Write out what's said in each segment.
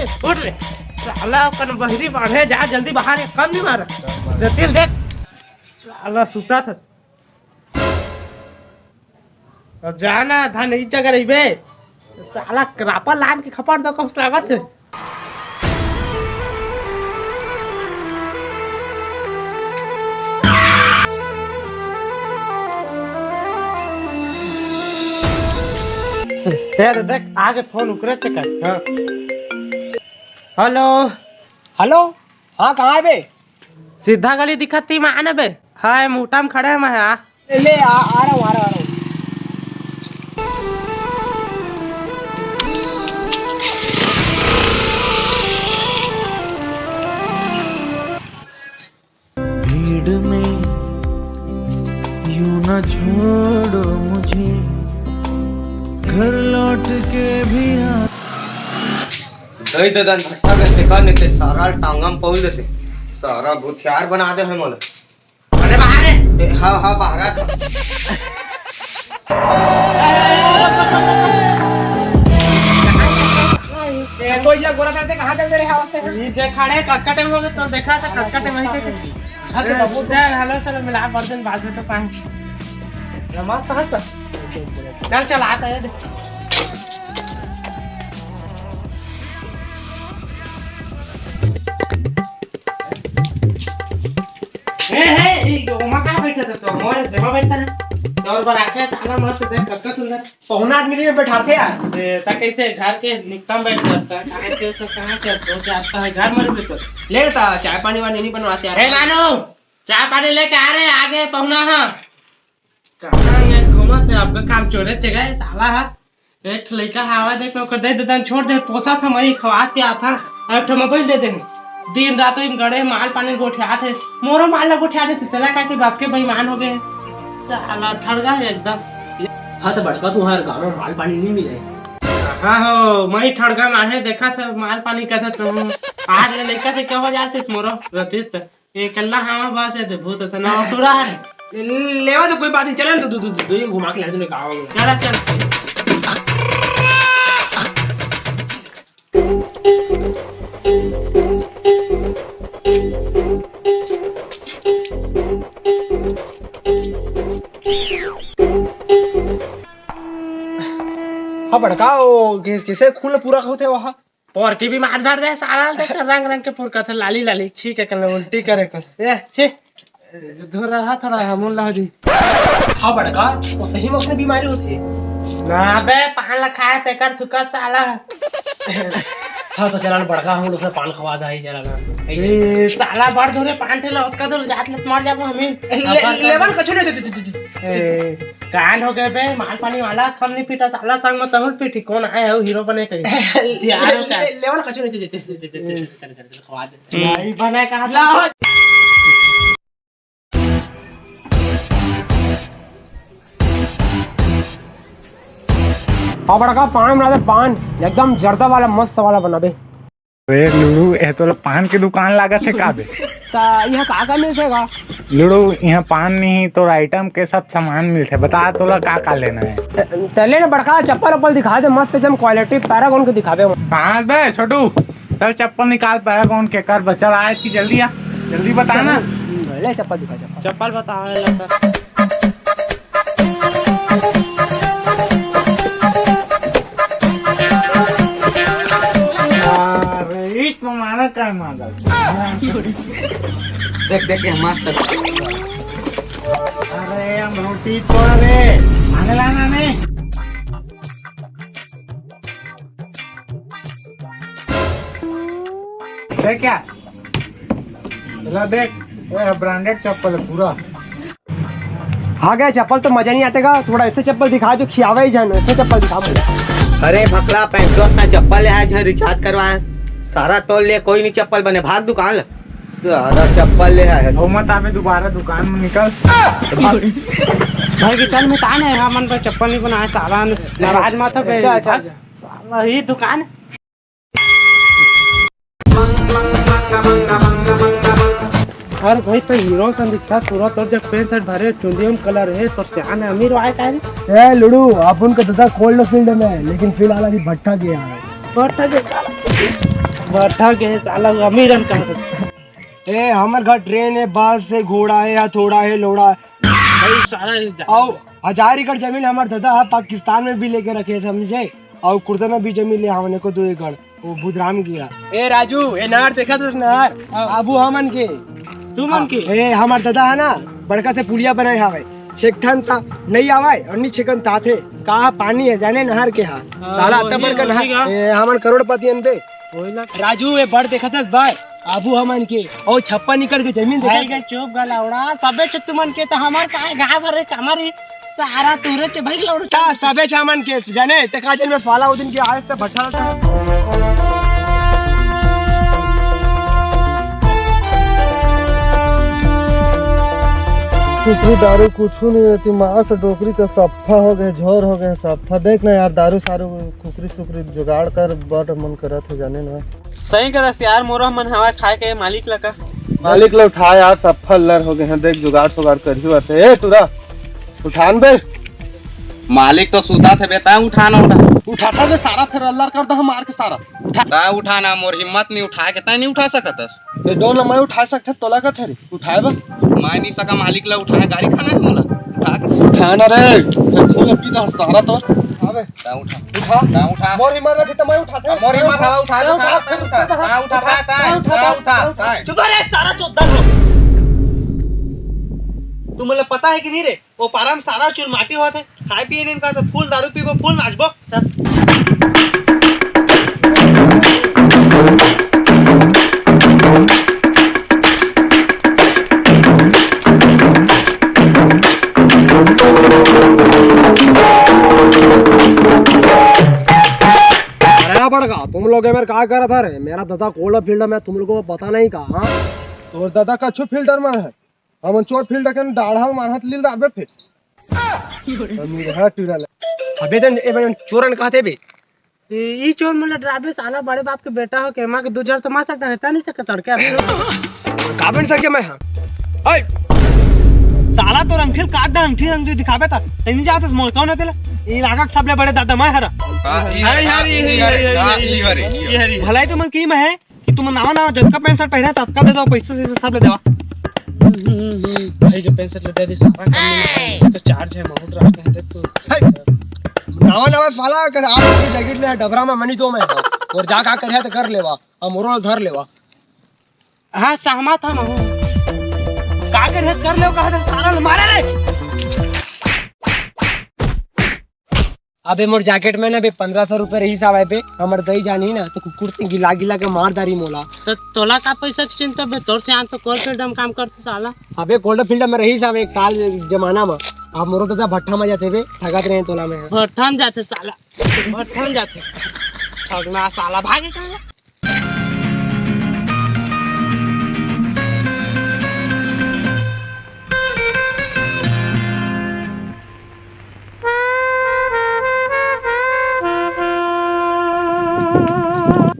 उठ रे साला अपन बहरी बढ़े जा जल्दी बाहर कम नहीं मार तेल देख साला सुता था अब जाना था नहीं जगह रही बे साला करापा लान के खपड़ दो कौस लागत है देख आगे फोन उकरे चेक हाँ हेलो हेलो हाँ कहाँ है बे? सीधा गली दिखत थी मैं आने बे हाय मोटा में खड़े हैं मैं आ रहा हूँ भीड़ में यूं न छोड़ो मुझे घर लौट के भी दही ददन भट्टा के सिखा नहीं सारा टांगम पौल देते सारा भूथियार बना दे है मोला अरे बाहर है हाँ बाहर तो इला गोरा करते कहाँ चल रहे हैं ये जे खड़े कटकटे में होगे तो देखा था कटकटे में ही के हेलो सर मिला बर्तन बाद में तो पाए मस्त हंस चल आता है बैठा था तो मोर देखो बैठता है और बार आके साला मस्त देख कितना सुंदर पहुना आदमी ने बैठाते यार ता कैसे घर के निकटम बैठ जाता है कहां से तो कहां से तो जाता है घर मर भी तो लेता चाय पानी वानी नहीं बनवा से यार ए नानू चाय पानी लेके आ रहे आगे पहुना हां कहां ये घुमा से आपका काम चोरे चे गए साला है एक लड़का हवा देख ओकर दे देता छोड़ दे पोसा था मैं खवा के आता एक ठो मोबाइल दे दे दिन रात इन गड़े माल पानी गोठिया थे मोरो माल ला गोठिया थे चला का के बात के बेईमान हो गए साला ठड़गा है एकदम हाँ तो बड़का तू हर गाँव में माल पानी नहीं मिले हाँ हो मैं ठड़गा मारे देखा था माल पानी का था तुम आज लड़का से क्या हो जाते मोरो रतीश तो ये कल्ला हाँ बस है भूत से ना टूरा है लेवा तो कोई बात नहीं चले तो दो घुमा के लाने का चल चल हाँ बड़का किसे खून पूरा होते वहाँ और टीवी मार धर दे साला देख रंग रंग के फूल का था लाली लाली ठीक है कल उल्टी करे कस ए छी धो रहा थोड़ा हमन ला जी हाँ बड़का वो सही में उसने बीमारी होती ना बे पान लखाए ते कर सुकर साला हाँ तो चला बड़का हम लोग पान खवा दा ही चला ए साला बड़ धोरे पान ठेला उसका तो जात लत मार जाबो हमें लेवन कछु नहीं कांड हो गए बे माल पानी वाला कम नहीं पीता साला संग में तहुल पीटी कौन आए हो हीरो बने करी यार लेवन कछु नहीं चल खवा दे नहीं बने कहा ला हाँ बड़का पान बना दे पान एकदम जर्दा वाला मस्त वाला बना दे अरे लुड़ू ये तो पान की दुकान लागत है का बे यह का मिलेगा लुड़ू यहाँ पान नहीं तो आइटम के सब सामान मिलते बता तोला का लेना है चले ना बड़का चप्पल वप्पल दिखा दे मस्त एकदम क्वालिटी पैरागॉन के दिखावे कहाँ बे छोटू चल चप्पल निकाल पैरागॉन के कर बचल आए कि जल्दी आ जल्दी बता ना ले चप्पल दिखा चप्पल बताओ सर माना क्या मांगा देख देख मस्त अरे हम रोटी छोड़ दे आने लाना नहीं देख क्या देख ब्रांडेड चप्पल है पूरा आ गया चप्पल तो मजा नहीं आतेगा थोड़ा ऐसे चप्पल दिखा जो खियावा ही जाए ऐसे चप्पल दिखा मुझे अरे भकला 500 चप्पल है जो रिचार्ज करवाए सारा तोल ले कोई नहीं चप्पल बने भाग दुकान सारा चप्पल ले है मत आवे दोबारा दुकान में निकल सर की चल में तान है हमन पर चप्पल नहीं बनाए साला नाराज मत हो अच्छा साला ही दुकान अरे भाई तो हीरो सन दिखता पूरा तो जब पेंट शर्ट भरे चुंदियम कलर है तो सियान अमीर वाले का ए लुडू अपन का तो कोल्ड फील्ड में लेकिन फिलहाल अभी भट्टा गया है भट्टा भट्टा के साला अमीरन कहा ए हमर घर ट्रेन है, बस है, घोड़ा है, हथौड़ा है, लोड़ा है। भाई सारा और 1000 एकड़ जमीन हमारे दादा है पाकिस्तान में भी लेके रखे समझे। और कुर्ता में भी जमीन ले हमने को 2 एकड़ वो बुधराम गिरा। ए राजू ए नहर देखा तो नहर अबू हमन के तू मन के ए हमार दादा है ना बड़का से पुलिया बनाए हवे छेकठन ता नहीं आवाए और नी छेकन ता थे कहा पानी है जाने नहर के हा साला अत्ता बड़का नहर ए हमन करोड़पति अन बे राजू ए बड़ देखा था बार अबू हमन के और 56 एकड़ के जमीन देखा चुप गला उड़ा सबे तुमन के तो हमार का गाय भरे हमारी सारा तूरे चे भाई लौड़ा सबे चामन के जाने ते काजल में फाला उदिन के आज तक भठा कुछ दारू कुछ नहीं रहती, माँ से डोकरी का सफ्फा हो गए, झोर हो गए सफ्फा। देख ना यार दारू सारू खुकरी सुकरी जुगाड़ कर बड़ मन करा थे जाने ना। सही करस यार मोरा मन हवा खाए के मालिक लगा मालिक लोग उठा यार सफ्फा लर हो गए हैं, देख जुगाड़ सुगाड़ कर ही बात है। ए तुरा उठान बे मालिक तो सुता थे बेटा उठाना उठाता दे सारा फिर अल्लाह कर दो हम मार के सारा उठाना मोर हिम्मत नहीं उठा के तय नहीं उठा सकतस ए डोल मैं उठा सकते तोला का थरी उठाए बा मैं नहीं सका मालिक ला उठाए गाड़ी खाना है मोला उठा के उठाना रे खून पी दा सारा तो अबे ता उठा मोर हिम्मत रहती तो मैं उठाते मोर हिम्मत हवा उठा चुप रे सारा चोद्दा तुम्हें पता है कि नहीं रे वो पारा में सारा चूर माटी हुआ थे खाए पिए नहीं का तो फुल दारू पीबो फुल नाचबो अरे बड़का तुम लोग मेरे क्या कर रहा था रे मेरा दादा कोल्ड फील्ड में तुम लोगों को पता नहीं का तोर दादा का अच्छो फील्डर में है हम चोट फील्ड के डाढ़ा में मारत लील दाबे फिर अमीर है टूरा अबे जन ए भाई चोरन कहते बे ई चोर मतलब ड्राइवर साला बड़े बाप के बेटा हो के मां के 2000 तो मार सकता रहता नहीं सकता सड़के अभी काबिन सके मैं हां ओए साला तो रंगील काट दा रंग दिखावे था नहीं जात मोर कौन है तेला ई लागा सबले बड़े दादा मैं हरा ये भलाई तो मन की में है कि तुम नावा जब का पैंट शर्ट पहना तत्काल दे दो पैसे से सब ले देवा भाई के पैंट शर्ट दे दे सारा काम तो चार्ज है माउंट रखते हैं तो नवा फाला कर आप की जैकेट ले डबरा में मनी तो मैं और जा का करे तो कर लेवा और मोरो धर लेवा हां सहमत हम हूं का कर ले कहा सारा मारे रे अबे मोर जैकेट में ना बे 1500 रुपए रही साहब है पे हमर दई जानी ना तो कुकुरती गिला गिला के मार दारी मोला तो तोला का पैसा की चिंता बे तोर से आन तो कोल फील्ड में काम करते साला अबे कोल्ड फील्ड में रही साहब एक साल जमाना में आप मोरो दादा भट्ठा में जाते बे ठगत रहे तोला में भट्ठन जाते साला भट्ठन जाते ठगना साला भागे कहां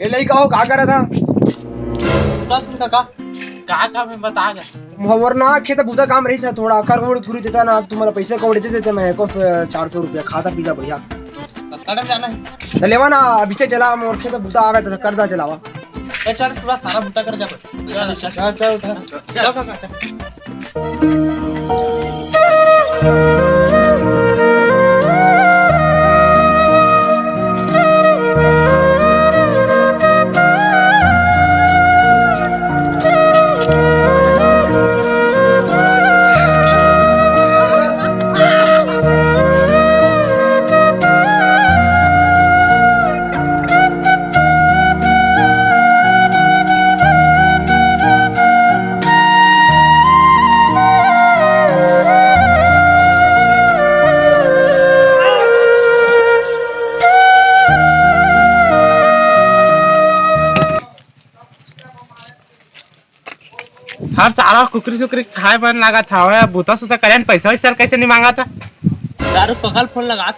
ये लई कहो का करे था का मैं बता गया हमर ना खेत बुदा काम रही था थोड़ा कर कोड़ी पूरी देता ना तुम्हारा पैसे कोड़ी दे देते मैं को 400 रुपया खाता पीता बढ़िया कटड़ जाना है तो लेवा ना पीछे चला मोर खेत बुदा आवे तो कर्जा चलावा चल थोड़ा सारा बुटा कर जा चल चल चल हर सारा कुकरी सुकरी खाए पर लगा था बूता सुता करें पैसा वैसा कैसे नहीं मांगा था दारू पकड़ फोन लगा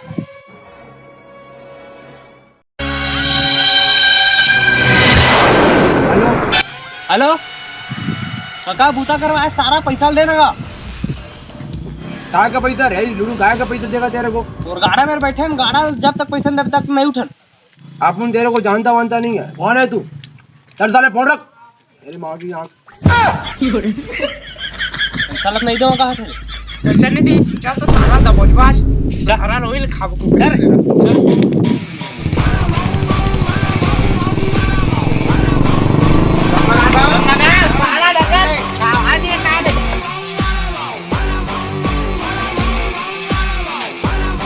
हेलो काका बूता करवाया सारा पैसा देना का का पैसा रे लुरु गाय का पैसा देगा तेरे को और गाड़ा में बैठे गाड़ा जब तक पैसा नहीं तब तक नहीं उठन अपन तेरे को जानता वानता नहीं है, कौन है तू? चल साले फोन रख। मेरी माँ की आँख। साला नहीं दूंगा कहा थे पैसा नहीं दी चल तो सारा दबोजबाज जहरा रोइल खाब कुबड़ा रहेगा चल साला डगर आज ये का दे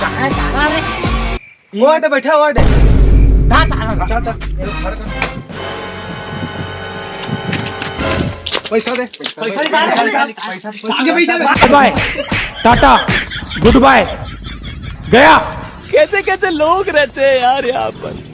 कहां है साला रे वो है तो बैठा हुआ है। धा साला चल चल पैसा दे। पैसा निकाल आगे पैसा दे। बाय टाटा गुड बाय गया। कैसे कैसे लोग रहते हैं यार यहाँ पर।